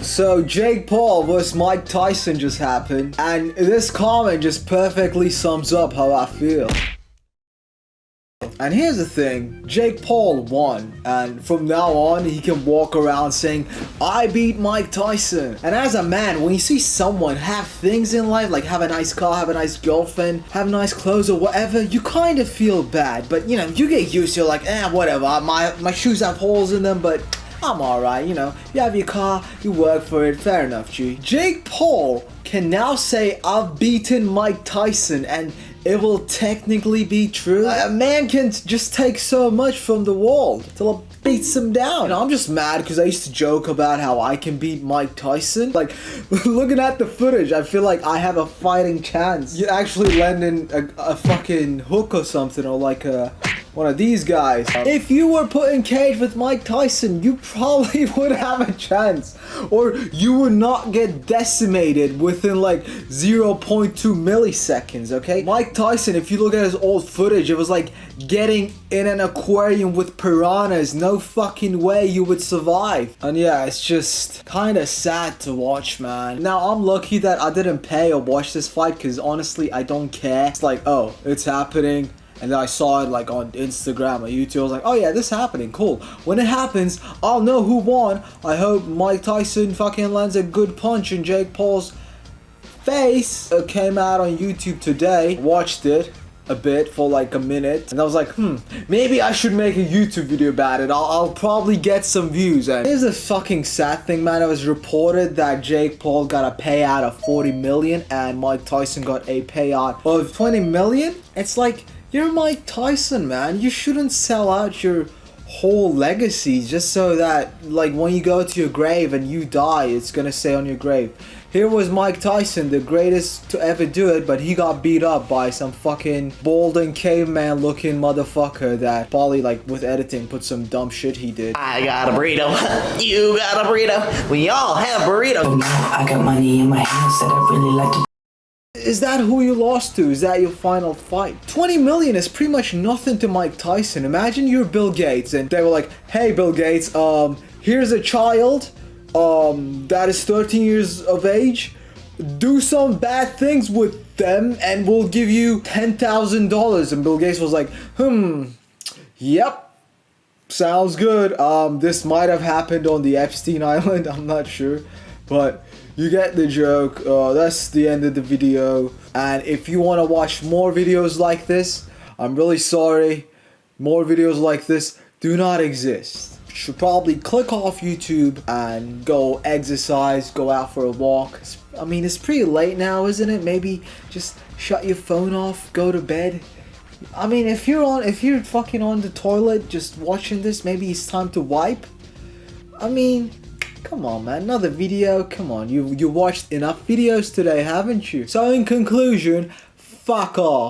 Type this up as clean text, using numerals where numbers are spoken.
So Jake Paul vs Mike Tyson just happened, and this comment just perfectly sums up how I feel. And here's the thing, Jake Paul won, and from now on he can walk around saying, I beat Mike Tyson. And as a man, when you see someone have things in life, like have a nice car, have a nice girlfriend, have nice clothes or whatever, you kind of feel bad. But you know, you get used to it, like, whatever, my shoes have holes in them, but I'm alright, you know, you have your car, you work for it, fair enough, G. Jake Paul can now say, I've beaten Mike Tyson, and it will technically be true. A man can just take so much from the world till it beats him down. You know, I'm just mad because I used to joke about how I can beat Mike Tyson. Like, looking at the footage, I feel like I have a fighting chance. You actually land in a fucking hook or something, or like one of these guys. If you were put in cage with Mike Tyson, you probably would have a chance, or you would not get decimated within like 0.2 milliseconds, okay? Mike Tyson, if you look at his old footage, it was like getting in an aquarium with piranhas. No fucking way you would survive. And yeah, it's just kind of sad to watch, man. Now, I'm lucky that I didn't pay or watch this fight, because honestly, I don't care. It's like, oh, it's happening. And then I saw it like on Instagram or YouTube. I was like, oh yeah, this is happening, cool. When it happens, I'll know who won. I hope Mike Tyson fucking lands a good punch in Jake Paul's face. It came out on YouTube today. Watched it a bit for like a minute. And I was like, maybe I should make a YouTube video about it. I'll probably get some views. And here's the fucking sad thing, man. It was reported that Jake Paul got a payout of 40 million and Mike Tyson got a payout of 20 million. It's like, you're Mike Tyson, man. You shouldn't sell out your whole legacy just so that, like, when you go to your grave and you die, it's gonna say on your grave, here was Mike Tyson, the greatest to ever do it, but he got beat up by some fucking balding caveman looking motherfucker that probably, like, with editing put some dumb shit he did. I got a burrito. You got a burrito. We all have burritos. I got money in my hands that I really like to. Is that who you lost to? Is that your final fight? 20 million is pretty much nothing to Mike Tyson. Imagine you're Bill Gates and they were like, hey Bill Gates, here's a child that is 13 years of age. Do some bad things with them and we'll give you $10,000. And Bill Gates was like, yep, sounds good. This might have happened on the Epstein Island, I'm not sure, but you get the joke. That's the end of the video. And if you want to watch more videos like this, I'm really sorry. More videos like this do not exist. You should probably click off YouTube and go exercise, go out for a walk. I mean, it's pretty late now, isn't it? Maybe just shut your phone off, go to bed. I mean, if you're fucking on the toilet just watching this, maybe it's time to wipe. I mean, come on, man, another video, come on, you watched enough videos today, haven't you? So in conclusion, fuck off.